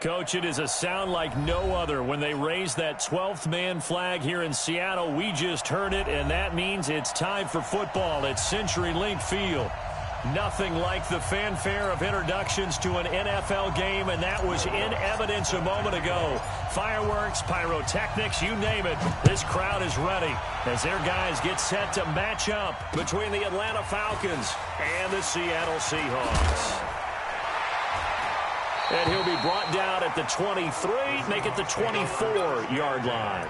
Coach, it is a sound like no other when they raise that 12th man flag here in Seattle. We just heard it, and that means it's time for football at CenturyLink Field. Nothing like the fanfare of introductions to an NFL game, and that was in evidence a moment ago. Fireworks, pyrotechnics, you name it. This crowd is ready as their guys get set to match up between the Atlanta Falcons and the Seattle Seahawks. And he'll be brought down at the 23, make it the 24-yard line.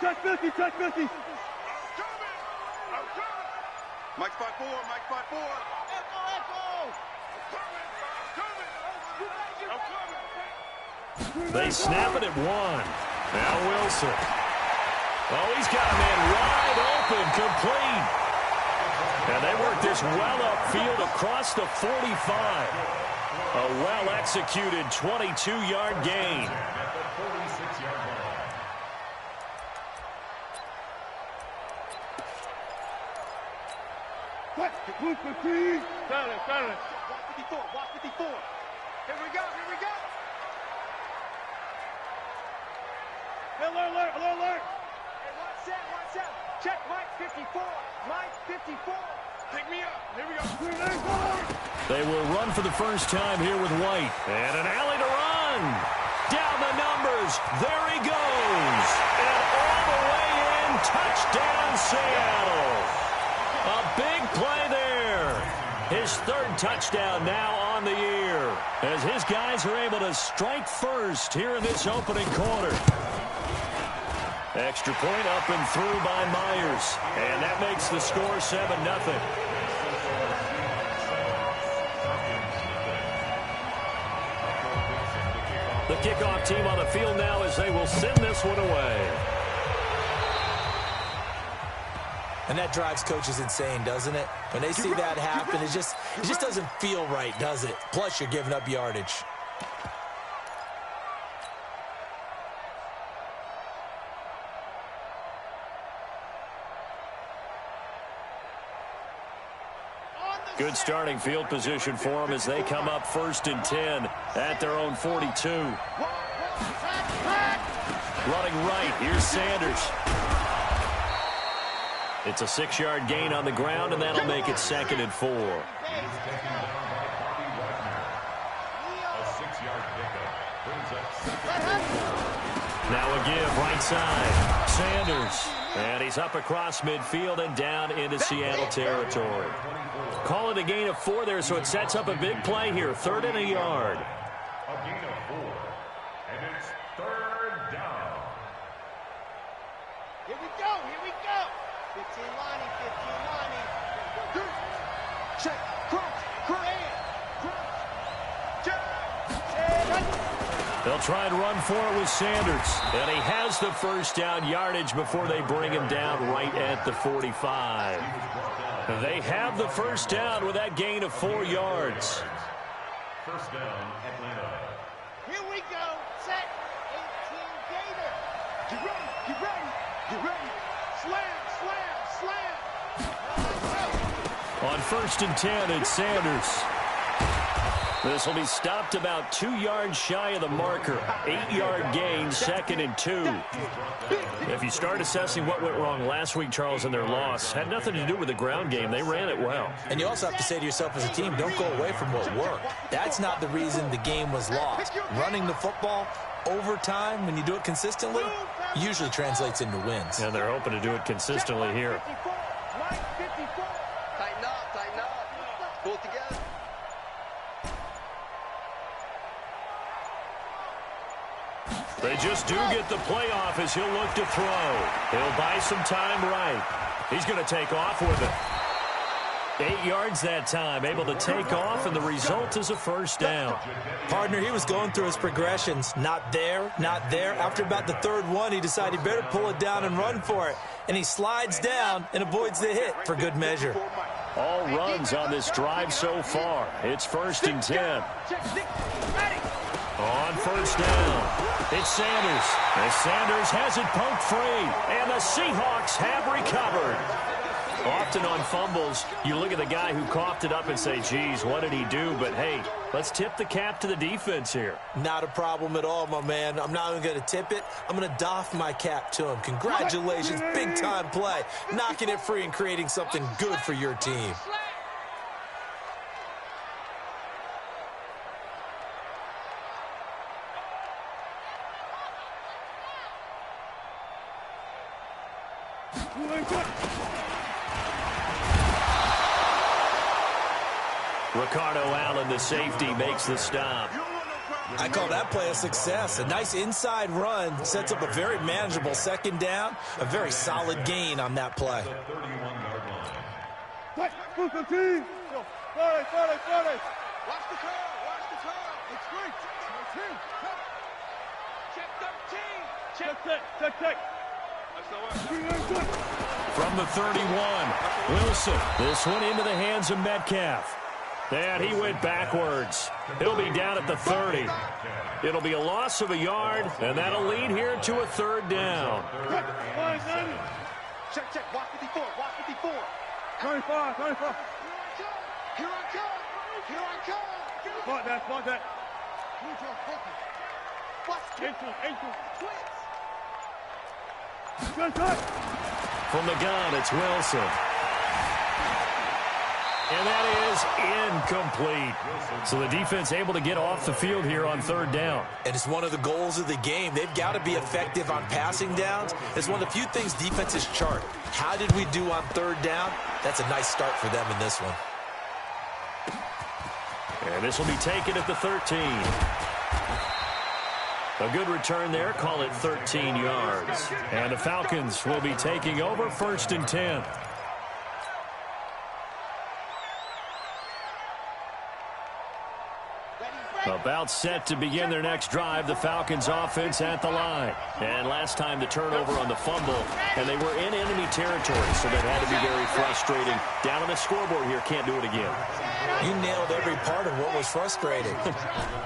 Check 50, check 50. I'm coming. Mike 5-4, Mike 5-4. Echo, echo. I'm coming. They snap it at one. Now Wilson. Oh, he's got a man wide open, complete. And they work this well upfield across the 45. A well-executed 22-yard gain. Silence. Watch 54. Here we go. Alert. Hey, watch out. Check Mike 54. Mike 54. Pick me up. Here we go. They will run for the first time here with White. And an alley to run. Down the numbers. There he goes. And all the way in. Touchdown, Seattle. A big play there. His third touchdown now on the year, as his guys are able to strike first here in this opening quarter. Extra point up and through by Myers. And that makes the score 7-0. The kickoff team on the field now as they will send this one away. And that drives coaches insane, doesn't it? When they see that happen, it just doesn't feel right, does it? Plus, you're giving up yardage. Good starting field position for them as they come up 1st and 10 at their own 42. Running right, here's Sanders. It's a 6-yard gain on the ground, and that'll make it 2nd and 4. Now a give, right side. Sanders. And he's up across midfield and down into Seattle territory. Call it a gain of 4 there, so it sets up a big play here. 3rd and a yard. A gain of 4. And it's 3rd down. Here we go. 15 Lonnie. Check. Crunch. Check. They'll try and run for it with Sanders. And he has the first down yardage before they bring him down right at the 45. They have the first down with that gain of 4 yards. First down, Atlanta. Here we go. Set. 18 Gator. Get ready. Slam. On 1st and 10, it's Sanders. This will be stopped about 2 yards shy of the marker. 8-yard gain, 2nd and 2. If you start assessing what went wrong last week, Charles, in their loss, had nothing to do with the ground game. They ran it well. And you also have to say to yourself as a team, don't go away from what worked. That's not the reason the game was lost. Running the football over time, when you do it consistently, usually translates into wins. And they're hoping to do it consistently here. Mike 54. Tighten up. Pull it together. They just do get the playoff as he'll look to throw. He'll buy some time right. He's going to take off with it. 8 yards that time, able to take off, and the result is a first down. Partner, he was going through his progressions. Not there, not there. After about the third one, he decided he better pull it down and run for it. And he slides down and avoids the hit for good measure. All runs on this drive so far. It's 1st and 10. On first down, it's Sanders. As Sanders has it poked free, and the Seahawks have recovered. Often on fumbles, you look at the guy who coughed it up and say, geez, what did he do? But, hey, let's tip the cap to the defense here. Not a problem at all, my man. I'm not even going to tip it. I'm going to doff my cap to him. Congratulations, big-time play. Knocking it free and creating something good for your team. Ricardo Allen, the safety, makes the stop. I call that play a success. A nice inside run sets up a very manageable second down. A very solid gain on that play. Watch the curve. Watch the curve. It's great. Check 13. Check. From the 31, Wilson. This one into the hands of Metcalf. And he went backwards. He'll be down at the 30. It'll be a loss of a yard, and that'll lead here to a third down. Check. Watch 54. 25. Here I come. Spot that. From the gun, it's Wilson. And that is incomplete. So the defense able to get off the field here on third down. And it's one of the goals of the game. They've got to be effective on passing downs. It's one of the few things defenses chart. How did we do on third down? That's a nice start for them in this one. And this will be taken at the 13. A good return there. Call it 13 yards. And the Falcons will be taking over 1st and 10. About set to begin their next drive, the Falcons offense at the line. And last time the turnover on the fumble, and they were in enemy territory, so that had to be very frustrating. Down on the scoreboard here, can't do it again. You nailed every part of what was frustrating.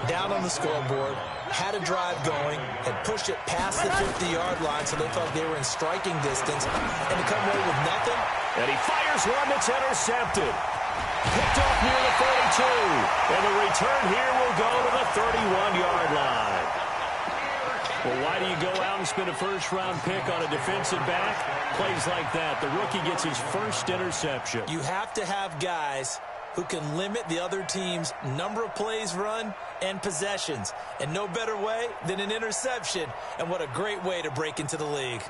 Down on the scoreboard, had a drive going, had pushed it past the 50-yard line, so they thought they were in striking distance, and to come away with nothing. And he fires one that's intercepted. Picked off near the 32. And the return here will go to the 31-yard line. Well, why do you go out and spend a first-round pick on a defensive back? Plays like that. The rookie gets his first interception. You have to have guys who can limit the other team's number of plays run and possessions. And no better way than an interception. And what a great way to break into the league.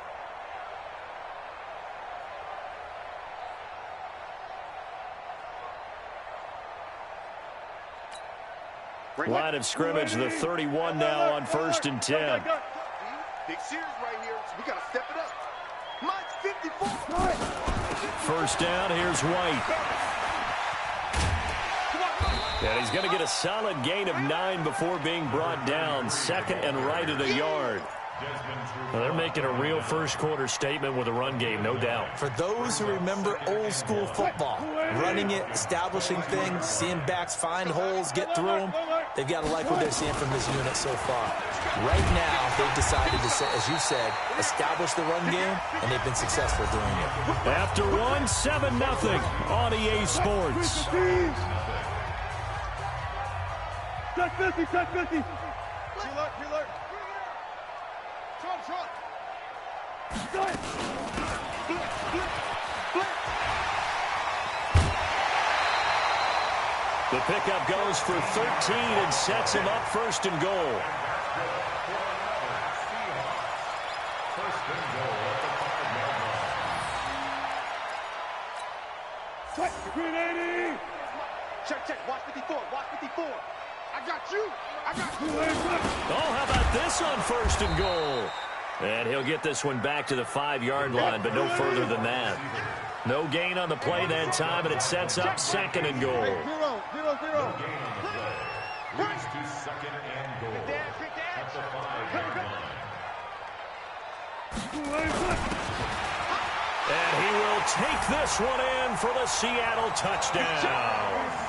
Line of scrimmage, the 31 now on 1st and 10. Big series right here, so we got to step it up. Mine's 54. First down, here's White. And he's going to get a solid gain of 9 before being brought down. Second and right at a yard. Well, they're making a real first-quarter statement with a run game, no doubt. For those who remember old-school football, running it, establishing things, seeing backs find holes, get through them, they've got to like what they're seeing from this unit so far. Right now, they've decided to, as you said, establish the run game, and they've been successful doing it. After one, 7-0 on EA Sports. Check 50. Preload. Trump. The pickup goes for 13 and sets him up 1st and goal. Check. Watch 54. I got you. Oh, how about this on 1st and goal? And he'll get this one back to the 5-yard line, but no further than that. No gain on the play that time, and it sets up second and goal. 0-0-0. Leads to second and goal. At the 5-yard line. And he will take this one in for the Seattle touchdown.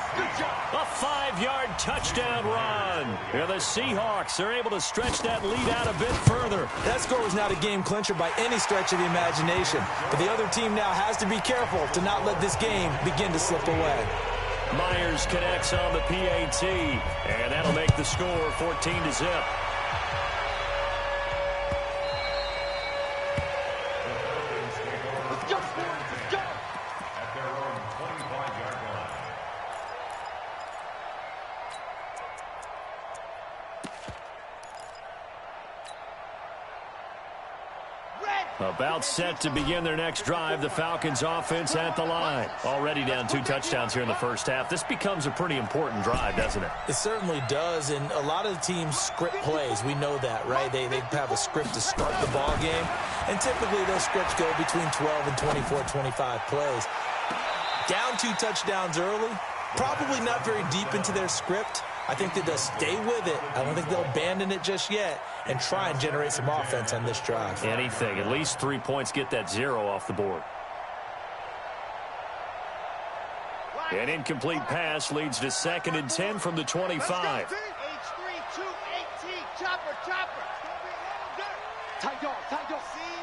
A 5-yard touchdown run. And the Seahawks are able to stretch that lead out a bit further. That score was not a game clincher by any stretch of the imagination. But the other team now has to be careful to not let this game begin to slip away. Myers connects on the PAT, and that'll make the score 14-0. At their own 25-yard line. About set to begin their next drive, the Falcons offense at the line. Already down 2 touchdowns here in the first half. This becomes a pretty important drive, doesn't it? It certainly does, and a lot of the teams script plays. We know that, right? They have a script to start the ball game, and typically those scripts go between 12 and 24, 25 plays. Down 2 touchdowns early, probably not very deep into their script. I think that they'll stay with it. I don't think they'll abandon it just yet and try and generate some offense on this drive. Anything. At least 3 points, get that 0 off the board. An incomplete pass leads to 2nd and 10 from the 25. H3 2 18. Chopper. Tight dog. Seam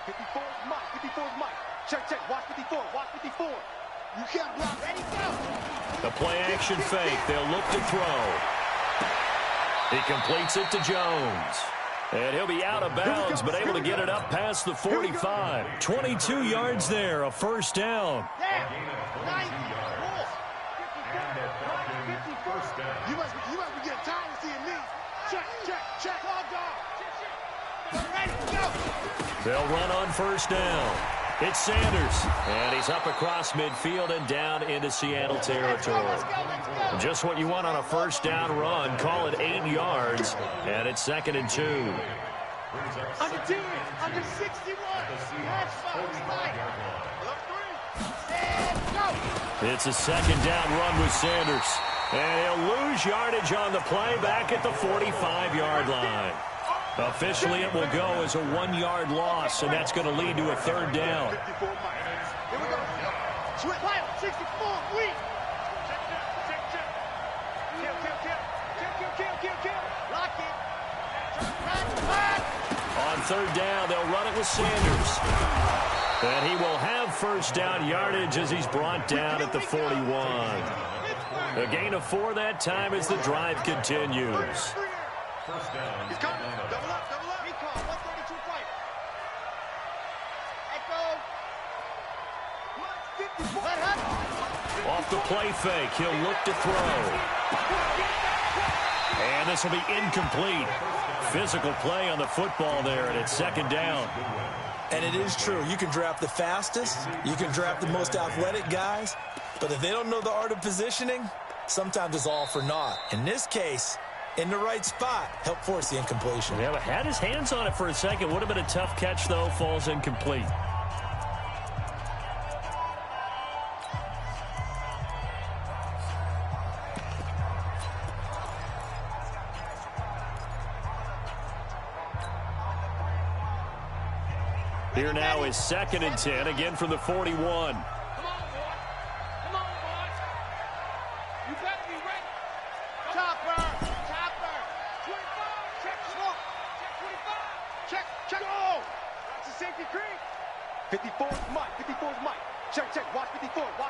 6. 54 is Mike. 54 is Mike. Check. Watch 54. You can't block. Ready, go. The play-action fake. They'll look to throw. He completes it to Jones. And he'll be out of bounds, but able to get it up past the 45. 22 yards there, a first down. There. 90. First down. You must be getting tired of seeing me. Check. Ready, go. They'll run on first down. It's Sanders, and he's up across midfield and down into Seattle territory. Let's go. Just what you want on a first down run. Call it 8 yards, and it's 2nd and 2. Under 2. Under 61. That's fine. And go. It's a 2nd down run with Sanders, and he'll lose yardage on the play back at the 45-yard line. Officially, it will go as a 1-yard loss, and that's going to lead to a 3rd down. Here we go. Pilot 64. Weak. Kill. Lock it. On 3rd down, they'll run it with Sanders. And he will have first down yardage as he's brought down at the 41. A gain of 4 that time as the drive continues. First down. He's coming. Double up. Recall 132 fight. Echo. Let up. Off the play fake, he'll look to throw. And this will be incomplete. Physical play on the football there, and it's 2nd down. And it is true. You can draft the fastest. You can draft the most athletic guys. But if they don't know the art of positioning, sometimes it's all for naught. In this case, in the right spot, help force the incompletion. Yeah, but had his hands on it for a second. Would have been a tough catch, though. Falls incomplete. Here now is 2nd and 10, again from the 41. Come on, boy. You better be ready. Chopper. 25. Check. Smoke. Check 25. Check. Go. That's a safety creep. 54 is Mike. Check. Watch 54. I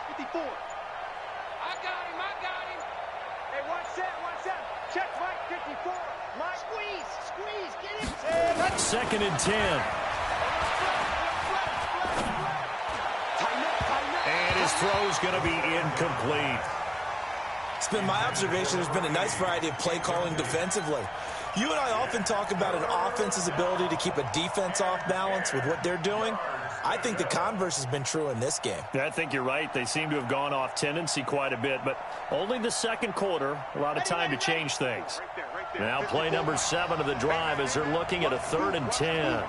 got him. Hey, one set. Check, Mike. 54. Mike. Squeeze. Get him. 2nd and 10. And his throw's going to be incomplete. It's been my observation there's been a nice variety of play calling defensively. You and I often talk about an offense's ability to keep a defense off balance with what they're doing. I think the converse has been true in this game. Yeah, I think you're right. They seem to have gone off tendency quite a bit, but only the 2nd quarter, a lot of time to change things. Now play number 7 of the drive as they're looking at a 3rd and 10.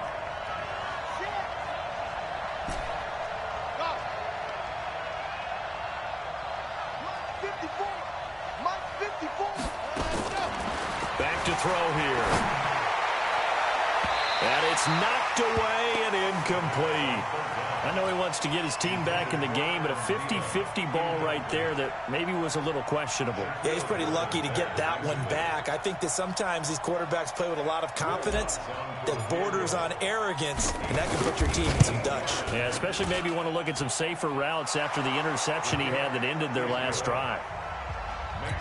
Go. throw here. And it's knocked away and incomplete. I know he wants to get his team back in the game, but a 50-50 ball right there that maybe was a little questionable. Yeah, he's pretty lucky to get that one back. I think that sometimes these quarterbacks play with a lot of confidence that borders on arrogance, and that can put your team in some Dutch. Yeah, especially maybe want to look at some safer routes after the interception he had that ended their last drive.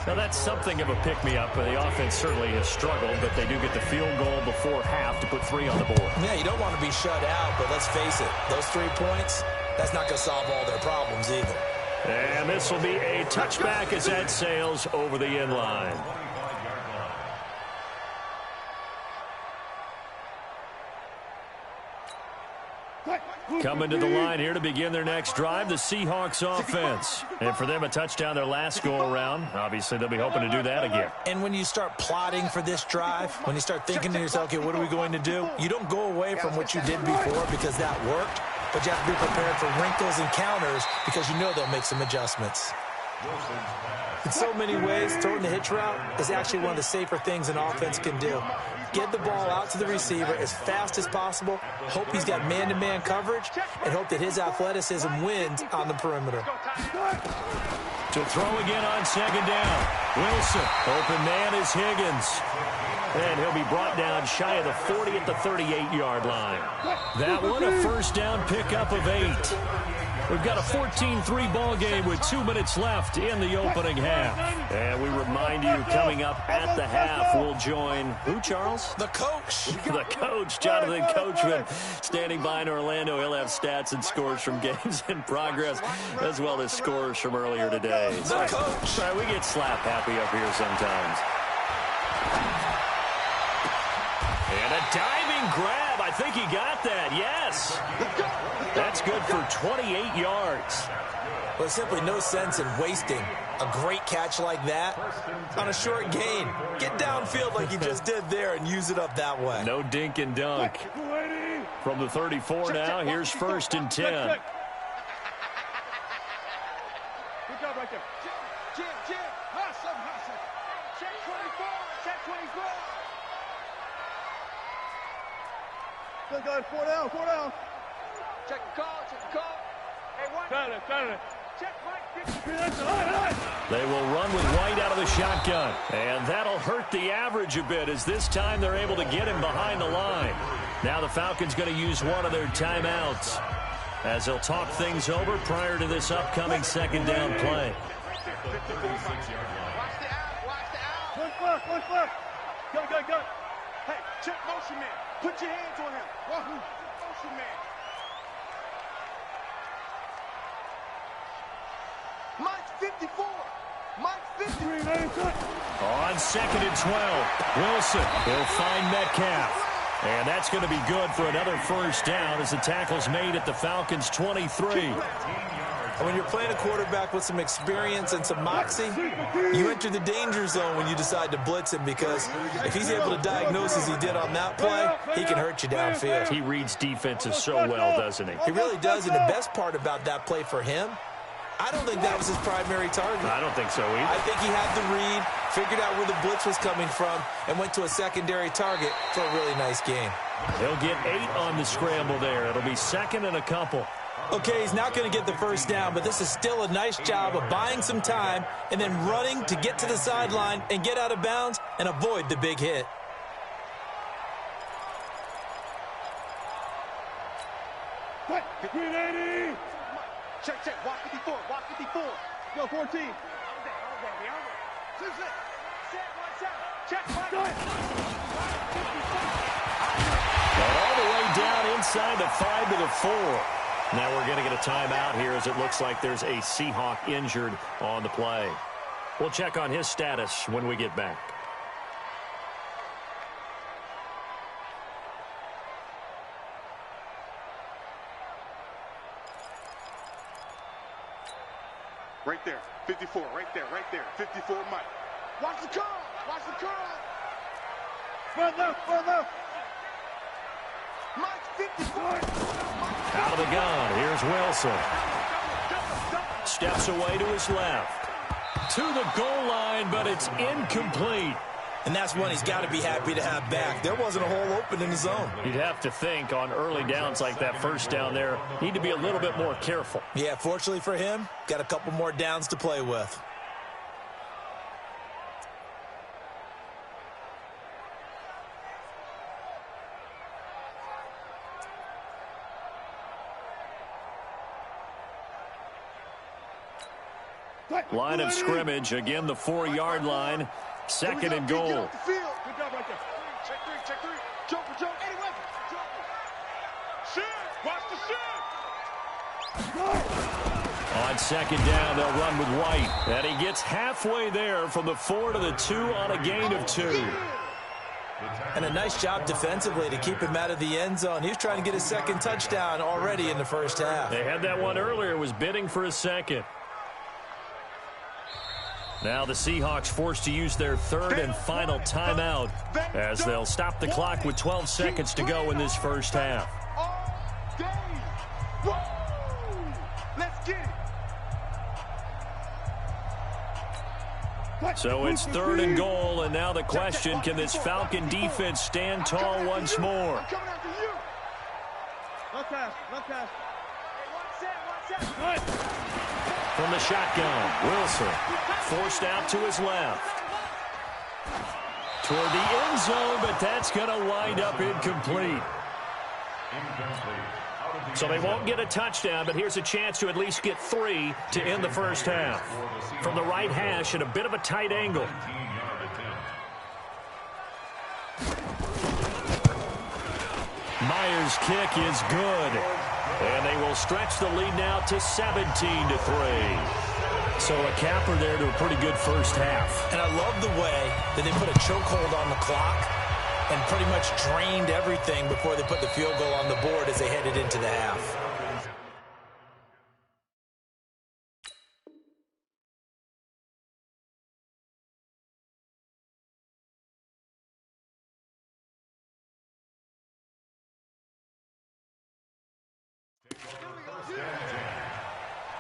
Now, that's something of a pick-me-up. The offense certainly has struggled, but they do get the field goal before half to put 3 on the board. Yeah, you don't want to be shut out, but let's face it, those 3 points, that's not going to solve all their problems either. And this will be a touchback as that sails over the end line. Coming to the line here to begin their next drive, the Seahawks offense. And for them, a touchdown their last go-around. Obviously, they'll be hoping to do that again. And when you start plotting for this drive, when you start thinking to yourself, okay, what are we going to do? You don't go away from what you did before because that worked, but you have to be prepared for wrinkles and counters because you know they'll make some adjustments. In so many ways, throwing the hitch route is actually one of the safer things an offense can do. Get the ball out to the receiver as fast as possible, hope he's got man-to-man coverage, and hope that his athleticism wins on the perimeter. To throw again on second down. Wilson, open man is Higgins. And he'll be brought down shy of the 40 at the 38-yard line. That one, a first down pickup of 8. We've got a 14-3 ball game with 2 minutes left in the opening half. And we remind you, coming up at the half, we'll join who, Charles? The coach. The coach, Jonathan Coachman, standing by in Orlando. He'll have stats and scores from games in progress, as well as scores from earlier today. The coach. Sorry, we get slap happy up here sometimes. And a diving grab. I think he got that. Yes. That's good for 28 yards. Well, there's simply no sense in wasting a great catch like that on a short gain. Get downfield like you just did there and use it up that way. No dink and dunk. From the 34 now, here's 1st and 10. Good job right there. Jim. Hustle. Check 24. Check 24. Good, 4 down. Check the call. Hey, one. Got it. Check Mike. They will run with White out of the shotgun. And that'll hurt the average a bit as this time they're able to get him behind the line. Now the Falcons going to use one of their timeouts as they'll talk things over prior to this upcoming second down play. Watch the out. One foot. Go. Hey, check motion man. Put your hands on him. Motion man. Mike's 54. Mike's 53. On 2nd and 12, Wilson will find Metcalf. And that's going to be good for another first down as the tackle's made at the Falcons' 23. And when you're playing a quarterback with some experience and some moxie, you enter the danger zone when you decide to blitz him because if he's able to diagnose as he did on that play, he can hurt you downfield. He reads defenses so well, doesn't he? He really does, and the best part about that play for him, I don't think that was his primary target. I don't think so either. I think he had the read, figured out where the blitz was coming from, and went to a secondary target for a really nice game. He'll get 8 on the scramble there. It'll be 2nd and a couple. Okay, he's not going to get the first down, but this is still a nice job of buying some time and then running to get to the sideline and get out of bounds and avoid the big hit. Green 80. Check. Watch 54. Go 14. Check. And all the way down inside the 5 to the 4. Now we're going to get a timeout here as it looks like there's a Seahawk injured on the play. We'll check on his status when we get back. Right there. 54. Right there. 54 Mike. Watch the curl. Front left. Mike's 54. Out of the gun. Here's Wilson. Steps away to his left. To the goal line, but it's incomplete. And that's one he's got to be happy to have back. There wasn't a hole open in the zone. You'd have to think on early downs like that first down there, need to be a little bit more careful. Yeah, fortunately for him, got a couple more downs to play with. Line of scrimmage, again the 4-yard line. Second and goal. Good job right there. Check three. Jump. Any weapon. Shoot. Watch the shoot. On second down, they'll run with White. And he gets halfway there from the 4 to the 2 on a gain of 2. And a nice job defensively to keep him out of the end zone. He was trying to get his second touchdown already in the first half. They had that one earlier, was bidding for a second. Now the Seahawks forced to use their third and final timeout as they'll stop the clock with 12 seconds to go in this first half. Let's get it. So it's third and goal, and now the question, can this Falcon defense stand tall once more? I'm coming after you. Left pass. Hey, one set. From the shotgun, Wilson forced out to his left. Toward the end zone, but that's going to wind up incomplete. So they won't get a touchdown, but here's a chance to at least get 3 to end the first half. From the right hash at a bit of a tight angle. Myers' kick is good. And they will stretch the lead now to 17-3. So a capper there to a pretty good first half. And I love the way that they put a chokehold on the clock and pretty much drained everything before they put the field goal on the board as they headed into the half.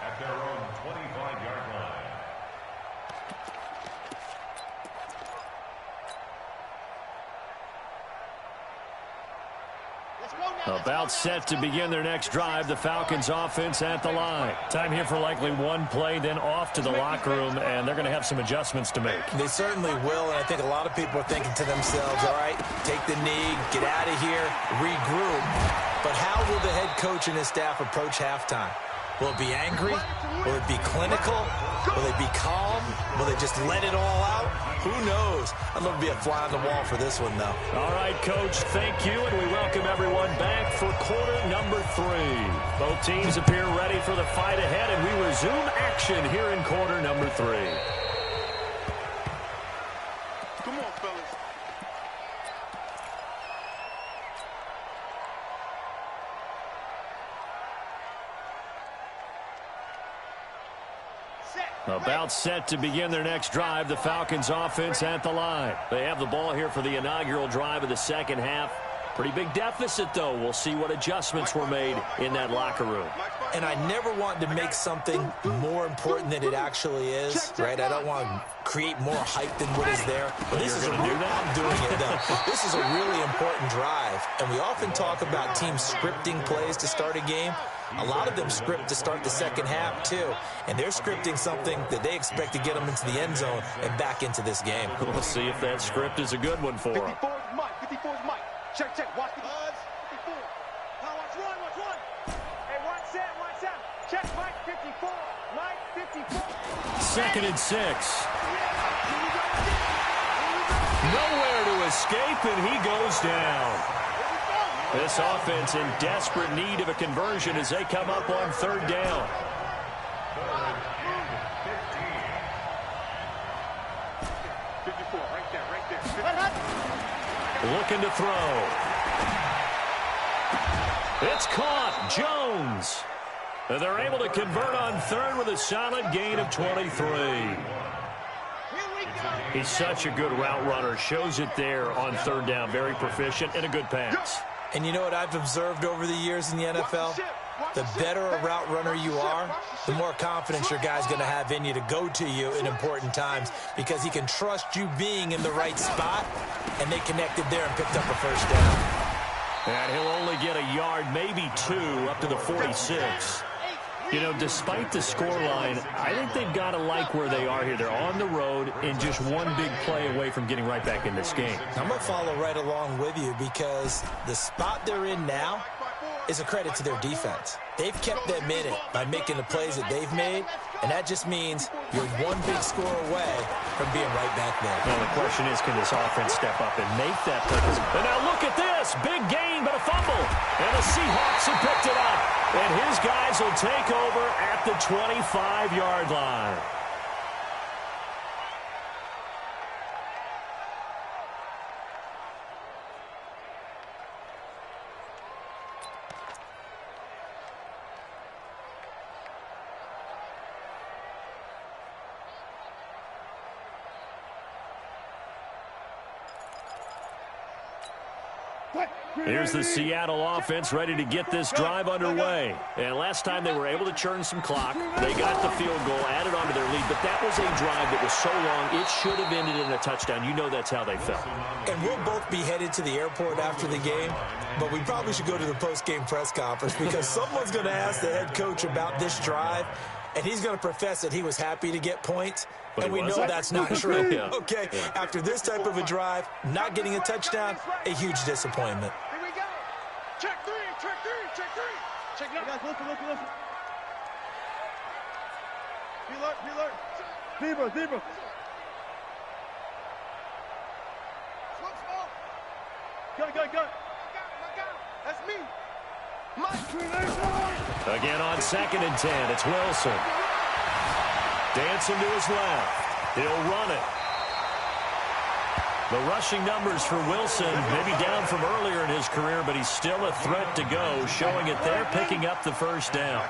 At their own 25-yard line. About set to begin their next drive, the Falcons offense at the line. Time here for likely one play, then off to the locker room, and they're going to have some adjustments to make. They certainly will, and I think a lot of people are thinking to themselves, all right, take the knee, get out of here, regroup. But how will the head coach and his staff approach halftime? Will it be angry? Will it be clinical? Will they be calm? Will they just let it all out? Who knows? I'd love to be a fly on the wall for this one, though. All right, Coach, thank you, and we welcome everyone back for quarter number 3. Both teams appear ready for the fight ahead, and we resume action here in quarter number 3. Come on, fellas. About set to begin their next drive, the Falcons offense at the line. They have the ball here for the inaugural drive of the second half. Pretty big deficit, though. We'll see what adjustments were made in that locker room. And I never want to make something more important than it actually is, right? I don't want to create more hype than what is there. But this is I'm doing it, though. This is a really important drive. And we often talk about teams scripting plays to start a game. A lot of them script to start the second half, too. And they're scripting something that they expect to get them into the end zone and back into this game. We'll see if that script is a good one for them. 54 is Mike. 54 is Mike. Check. Watch 54. Now watch run. Hey, one set. Check Mike 54. Mike 54. Second and 6. Nowhere to escape, and he goes down. This offense in desperate need of a conversion as they come up on third down. Looking to throw. It's caught. Jones. They're able to convert on third with a solid gain of 23. He's such a good route runner. Shows it there on third down. Very proficient and a good pass. And you know what I've observed over the years in the NFL? The better a route runner you are, the more confidence your guy's going to have in you to go to you in important times because he can trust you being in the right spot, and they connected there and picked up a first down. And he'll only get a yard, maybe 2, up to the 46. You know, despite the scoreline, I think they've got to like where they are here. They're on the road and just one big play away from getting right back in this game. I'm going to follow right along with you because the spot they're in now is a credit to their defense. They've kept them in it by making the plays that they've made, and that just means you're one big score away from being right back there. Well, the question is, can this offense step up and make that play? And now look at this. Big gain, but a fumble. And the Seahawks have picked it up. And his guys will take over at the 25-yard line. Here's the Seattle offense ready to get this drive underway. And last time they were able to churn some clock. They got the field goal, added on to their lead. But that was a drive that was so long, it should have ended in a touchdown. You know that's how they felt. And we'll both be headed to the airport after the game. But we probably should go to the post-game press conference because someone's going to ask the head coach about this drive. And he's going to profess that he was happy to get points. But and we know that's not true. Yeah. Okay, yeah. After this type of a drive, not getting a touchdown, a huge disappointment. Here we go. Check three, check three, check three. Check it out. Guys, listen. Be alert. Zebra. Go. I got him. That's me. Again on 2nd and 10, it's Wilson. Dancing to his left. He'll run it. The rushing numbers for Wilson maybe down from earlier in his career, but he's still a threat to go, showing it there, picking up the first down.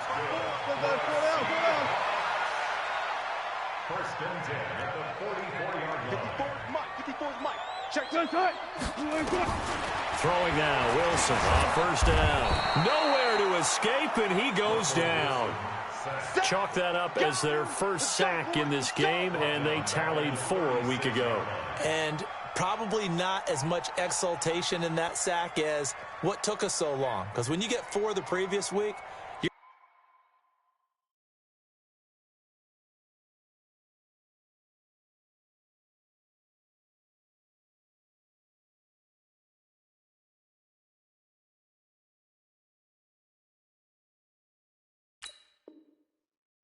First and 10 at the 44-yard line. 54's Mike. Check. Throwing now, Wilson on first down. Nowhere to escape, and he goes down. Chalk that up as their first sack in this game, and they tallied 4 a week ago. And probably not as much exultation in that sack as what took us so long. Because when you get 4 the previous week,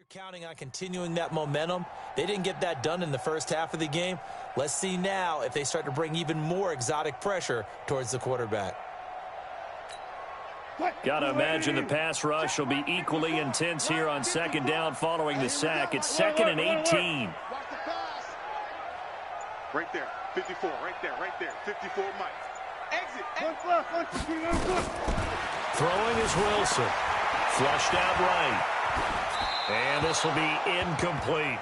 counting on continuing that momentum. They didn't get that done in the first half of the game. Let's see now if they start to bring even more exotic pressure towards the quarterback. Got to imagine the pass rush will be equally intense here on 2nd down following the sack. It's 2nd and 18. Right there, 54, right there, 54 Mike. Exit. Throwing is Wilson. Flushed out right. And this will be incomplete.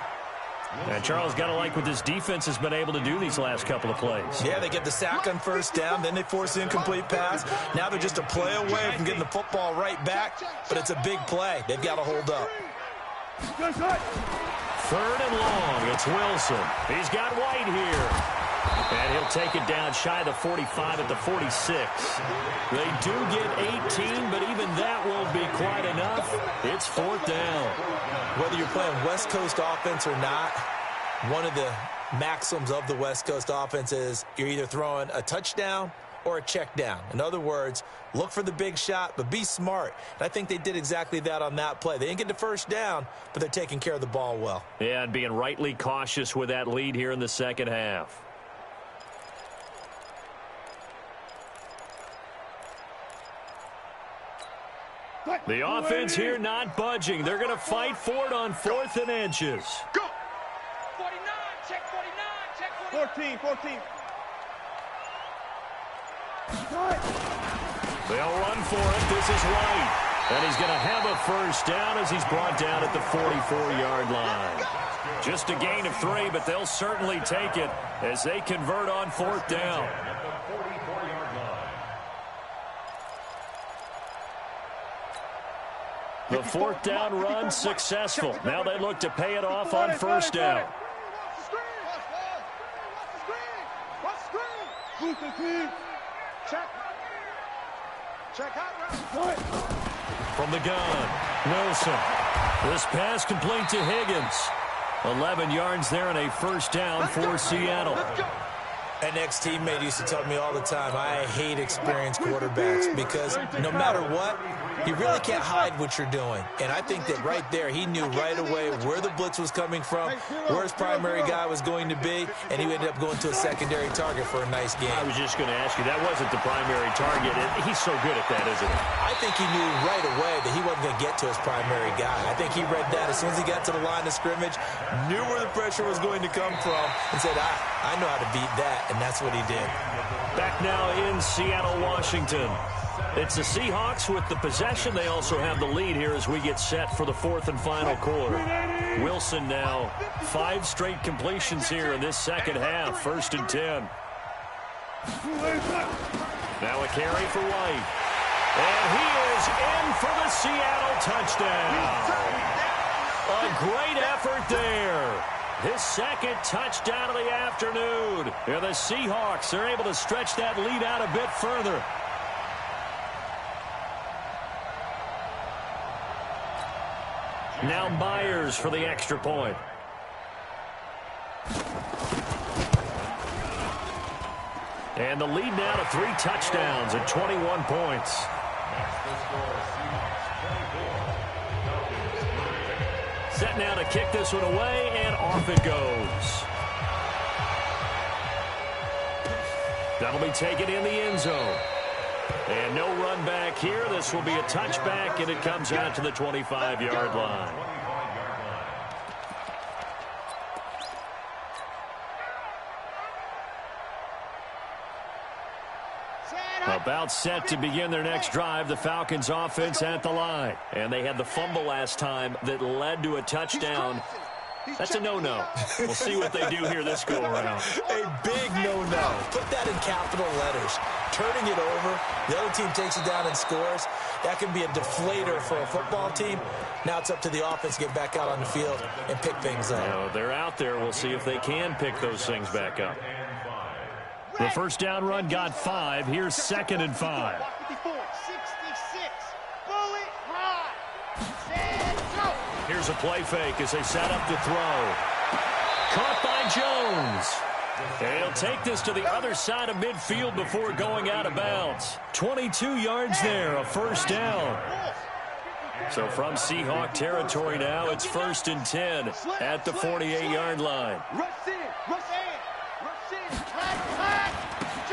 And Charles, got to like what this defense has been able to do these last couple of plays. Yeah, they get the sack on first down, then they force the incomplete pass. Now they're just a play away from getting the football right back, but it's a big play. They've got to hold up. 3rd and long, it's Wilson. He's got White here. And he'll take it down shy of the 45 at the 46. They do get 18, but even that won't be quite enough. It's 4th down. Whether you're playing West Coast offense or not, one of the maxims of the West Coast offense is you're either throwing a touchdown or a check down. In other words, look for the big shot, but be smart. And I think they did exactly that on that play. They didn't get the first down, but they're taking care of the ball well. Yeah, and being rightly cautious with that lead here in the second half. The offense here not budging. They're going to fight for it on 4th and inches. Go. 49, check 49, check 14. They'll run for it. This is White. And he's going to have a first down as he's brought down at the 44-yard line. Just a gain of 3, but they'll certainly take it as they convert on 4th down. The fourth down run successful. Now they look to pay it off on first down. From the gun, Wilson. This pass complete to Higgins. 11 yards there and a first down for Seattle. An ex-teammate used to tell me all the time, I hate experienced quarterbacks because no matter what, you really can't hide what you're doing. And I think that right there, he knew right away where the blitz was coming from, where his primary guy was going to be, and he ended up going to a secondary target for a nice game. I was just going to ask you, that wasn't the primary target. He's so good at that, isn't he? I think he knew right away that he wasn't going to get to his primary guy. I think he read that as soon as he got to the line of scrimmage, knew where the pressure was going to come from, and said, I know how to beat that, and that's what he did. Back now in Seattle, Washington. It's the Seahawks with the possession. They also have the lead here as we get set for the fourth and final quarter. Wilson now 5 straight completions here in this second half. First and 10. Now a carry for White. And he is in for the Seattle touchdown. A great effort there. His second touchdown of the afternoon. And the Seahawks are able to stretch that lead out a bit further. Now Myers for the extra point. And the lead now to 3 touchdowns and 21 points. Set now to kick this one away, and off it goes. That'll be taken in the end zone. And no run back here. This will be a touchback, and it comes out to the 25-yard line. About set to begin their next drive, the Falcons offense at the line. And they had the fumble last time that led to a touchdown. That's a no-no. We'll see what they do here this go-around. A big no-no. Put that in capital letters. Turning it over, the other team takes it down and scores. That can be a deflator for a football team. Now it's up to the offense to get back out on the field and pick things up. Now, they're out there. We'll see if they can pick those things back up. The first down run got 5. Here's second and 5. 66. Bullet high. Stand go. Here's a play fake as they set up to throw. Caught by Jones. And he'll take this to the other side of midfield before going out of bounds. 22 yards there, a first down. So from Seahawk territory now, it's first and 10 at the 48-yard line.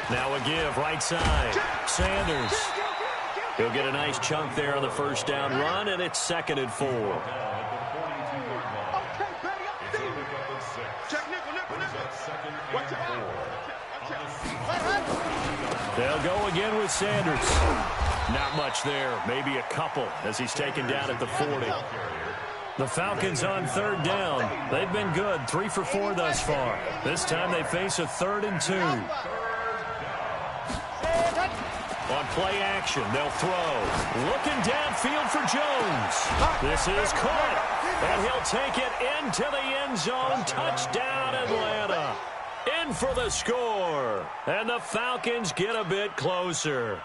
Now a give, right side. Sanders. He'll get a nice chunk there on the first down run, and it's second and 4. They'll go again with Sanders. Not much there, maybe a couple as he's taken down at the 40. The Falcons on third down. They've been good, 3 for 4 thus far. This time they face a 3rd and 2. On play action, they'll throw. Looking downfield for Jones. This is caught, and he'll take it into the end zone. Touchdown, Atlanta. In for the score, and the Falcons get a bit closer.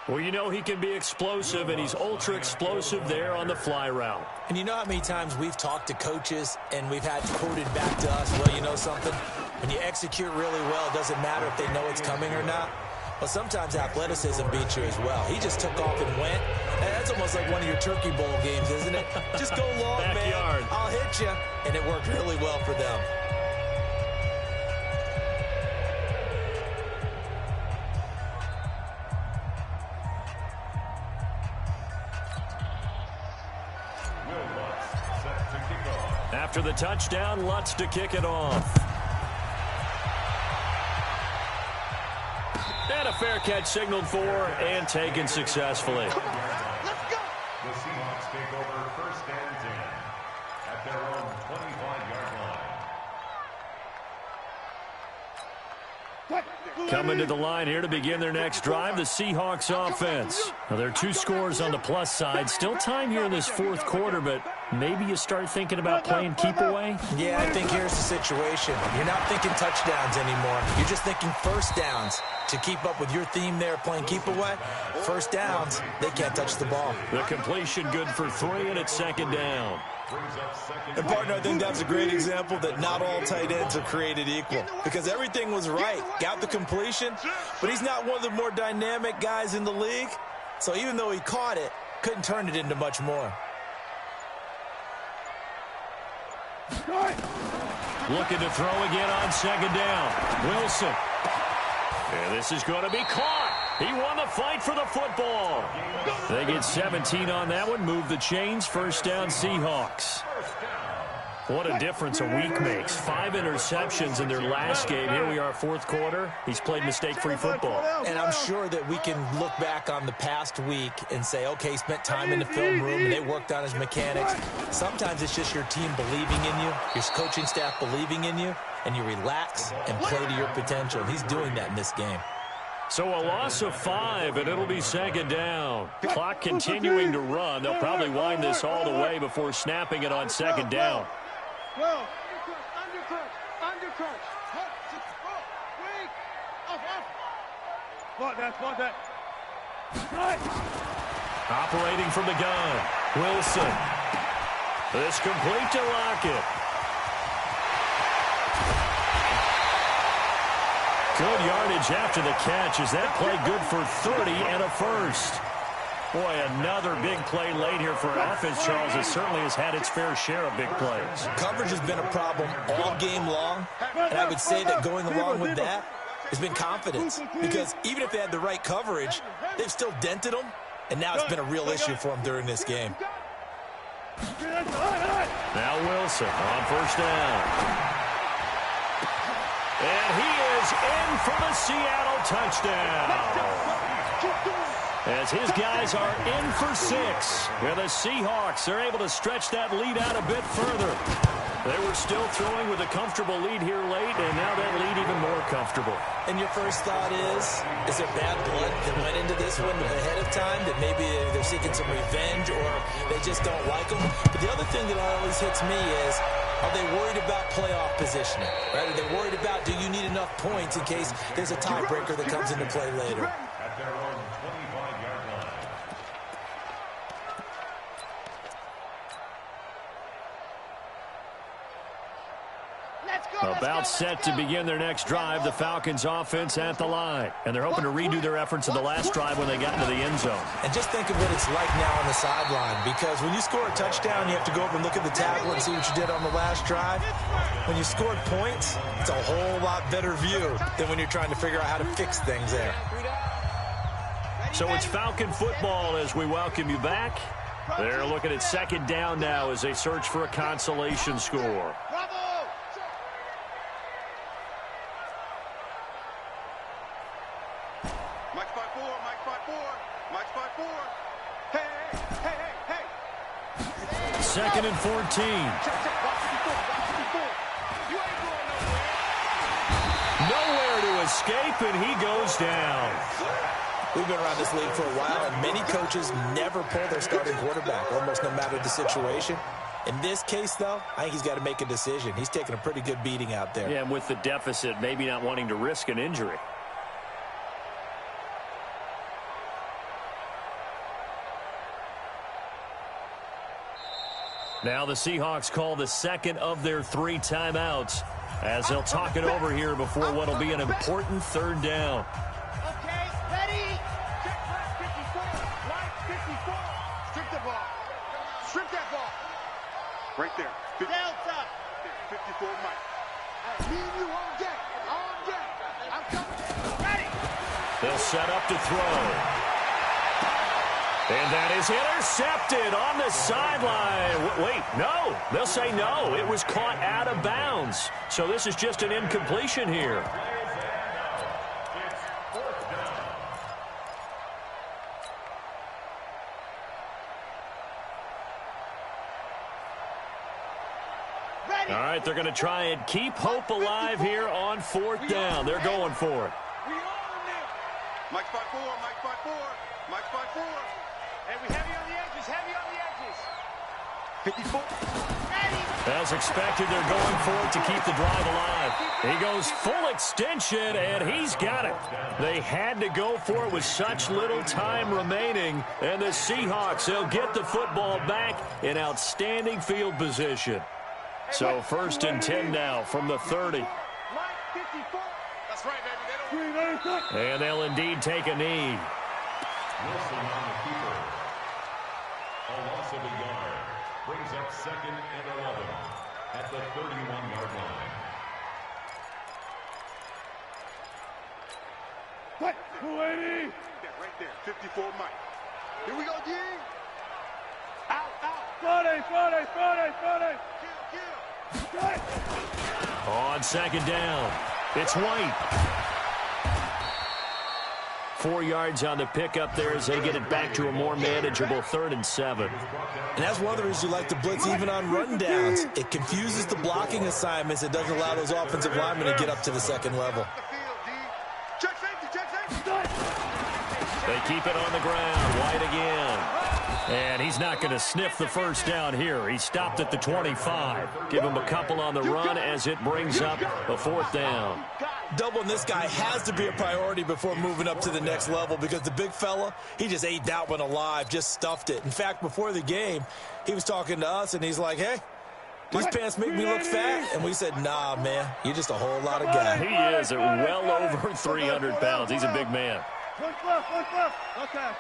Well, you know he can be explosive, and he's ultra-explosive there on the fly route. And you know how many times we've talked to coaches, and we've had quoted back to us, well, you know something? When you execute really well, it doesn't matter if they know it's coming or not. Well, sometimes athleticism beats you as well. He just took off and went. That's almost like one of your Turkey Bowl games, isn't it? Just go long, Backyard. man. I'll hit you. And it worked really well for them. After the touchdown, Lutz to kick it off. And a fair catch signaled for and taken successfully. Let's go. The Seahawks take over first and 10 at their own 25-yard line. Coming to the line here to begin their next drive, the Seahawks offense. Now, there are 2 scores on the plus side. Still time here in this fourth quarter, but maybe you start thinking about playing keep away? Yeah, I think here's the situation. You're not thinking touchdowns anymore. You're just thinking first downs. To keep up with your theme there, playing keep away, first downs, they can't touch the ball. The completion good for 3, and it's second down. And, partner, I think that's a great example that not all tight ends are created equal because everything was right. Got the completion, but he's not one of the more dynamic guys in the league. So even though he caught it, couldn't turn it into much more. Looking to throw again on second down. Wilson. And this is going to be caught. He won the fight for the football. They get 17 on that one. Move the chains. First down, Seahawks. What a difference a week makes. 5 interceptions in their last game. Here we are, fourth quarter. He's played mistake-free football. And I'm sure that we can look back on the past week and say, okay, he spent time in the film room and they worked on his mechanics. Sometimes it's just your team believing in you, your coaching staff believing in you, and you relax and play to your potential. He's doing that in this game. So a loss of 5, and it'll be second down. Clock continuing to run. They'll probably wind this all the way before snapping it on second down. Undercrunch. Wait. Spot that. Operating from the gun. Wilson. This complete to Lockett. Good yardage after the catch. Is that play good for 30 and a first? Boy, another big play late here for offense, Charles. It certainly has had its fair share of big plays. Coverage has been a problem all game long, and I would say that going along with that has been confidence. Because even if they had the right coverage, they've still dented them, and now it's been a real issue for them during this game. Now Wilson on first down. And he is in for the Seattle touchdown. As his guys are in for 6. And the Seahawks are able to stretch that lead out a bit further. They were still throwing with a comfortable lead here late, and now that lead even more comfortable. And your first thought is there bad blood that went into this one ahead of time, that maybe they're seeking some revenge or they just don't like them? But the other thing that always hits me is, are they worried about playoff positioning? Right? Are they worried about, do you need enough points in case there's a tiebreaker that comes into play later? At their own 25-yard line. About set to begin their next drive, the Falcons offense at the line. And they're hoping to redo their efforts in the last drive when they got into the end zone. And just think of what it's like now on the sideline, because when you score a touchdown, you have to go up and look at the tablet and see what you did on the last drive. When you scored points, it's a whole lot better view than when you're trying to figure out how to fix things there. So it's Falcon football as we welcome you back. They're looking at second down now as they search for a consolation score. Second and 14. Nowhere to escape, and he goes down. We've been around this league for a while, and many coaches never pull their starting quarterback, almost no matter the situation. In this case, though, I think he's got to make a decision. He's taking a pretty good beating out there. Yeah, and with the deficit, maybe not wanting to risk an injury. Now the Seahawks call the second of their 3 timeouts as they'll talk it over here before what will be an important third down. Okay, ready. Check back 54. Line 54. Strip the ball. Strip that ball. Right there. Delta. 54 Mike. I need you on deck. On deck. I'm coming. Ready. They'll set up to throw. And that is intercepted on the sideline. Wait, no. They'll say no. It was caught out of bounds. So this is just an incompletion here. Ready. All right, they're going to try and keep hope alive here on 4th down. They're going for it. We own them. Mike's by 4, Mike's by 4, Mike's by 4. Hey, we heavy on the edges, heavy on the edges. 54. As expected, they're going for it to keep the drive alive. He goes full extension, and he's got it. They had to go for it with such little time remaining. And the Seahawks, they'll get the football back in outstanding field position. So 1st and 10 now from the 30. Mike, 54. That's right, baby. They don't... And they'll indeed take a knee. Wilson on the keeper. A loss of a yard. Brings up 2nd and 11 at the 31-yard line. What? 280. Right there. 54 Mike. Here we go, D. Out, out. Friday. Kill. On 2nd down, it's White. 4 yards on the pickup there as they get it back to a more manageable 3rd and 7. And that's one of the reasons you like to blitz even on rundowns. It confuses the blocking assignments. It doesn't allow those offensive linemen to get up to the 2nd level. Check safety. They keep it on the ground. White again. And he's not going to sniff the 1st down here. He stopped at the 25. Give him a couple on the run as it brings up a 4th down. Doubling this guy has to be a priority before moving up to the next level because the big fella, he just ate that one alive, just stuffed it. In fact, before the game, he was talking to us, and he's like, hey, these pants make me look fat. And we said, nah, man, you're just a whole lot of guy. He is at well over 300 pounds. He's a big man. Look left. Okay.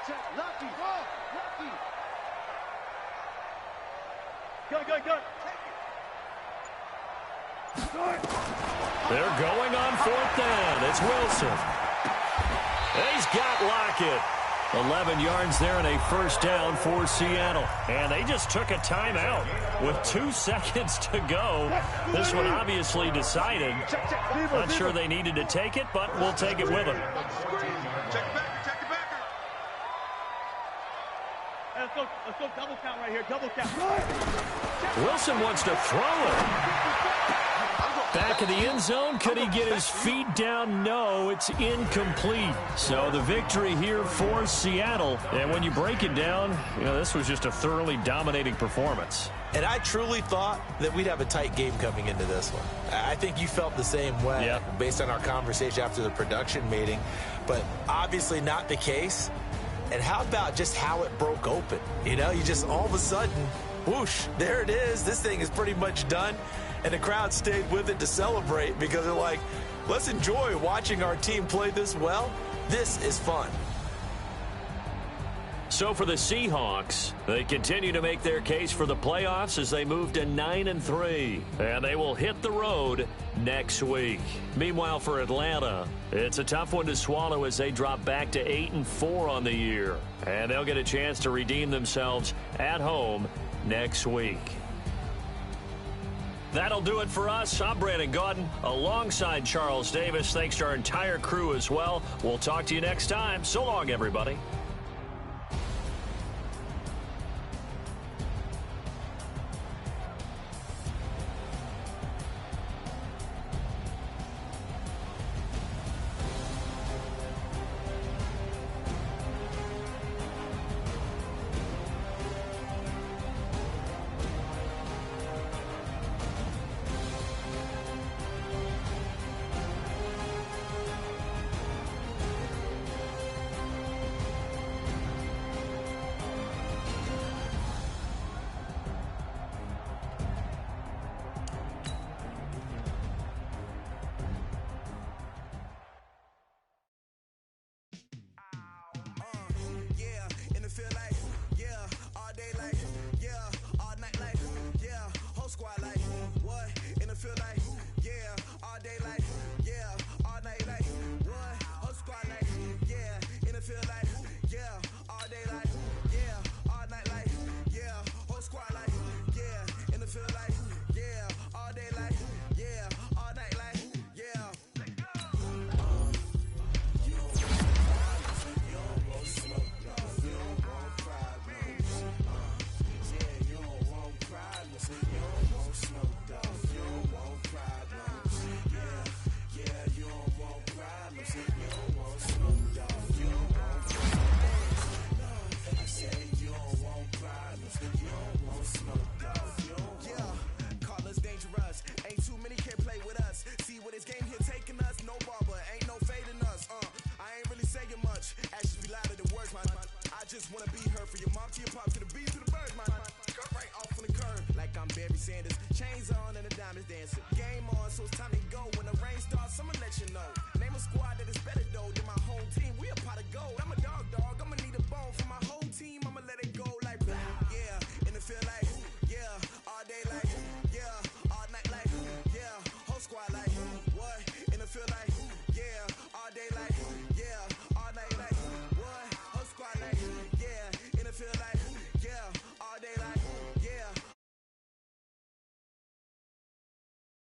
Check. Lucky. Go. They're going on 4th down. It's Wilson. He's got Lockett. 11 yards there and a 1st down for Seattle. And they just took a timeout with 2 seconds to go. This one obviously decided. Not sure they needed to take it, but we'll take it with them. Check the backer. Hey, let's go double count right here. Double count. Wilson wants to throw it. Back in the end zone, could he get his feet down? No, it's incomplete. So the victory here for Seattle. And when you break it down, this was just a thoroughly dominating performance. And I truly thought that we'd have a tight game coming into this one. I think you felt the same way based on our conversation after the production meeting. But obviously not the case. And how about just how it broke open? You just all of a sudden, whoosh, there it is. This thing is pretty much done. And the crowd stayed with it to celebrate because they're like, let's enjoy watching our team play this well. This is fun. So for the Seahawks, they continue to make their case for the playoffs as they move to 9-3. And they will hit the road next week. Meanwhile, for Atlanta, it's a tough one to swallow as they drop back to 8-4 on the year. And they'll get a chance to redeem themselves at home next week. That'll do it for us. I'm Brandon Gaudin alongside Charles Davis. Thanks to our entire crew as well. We'll talk to you next time. So long, everybody.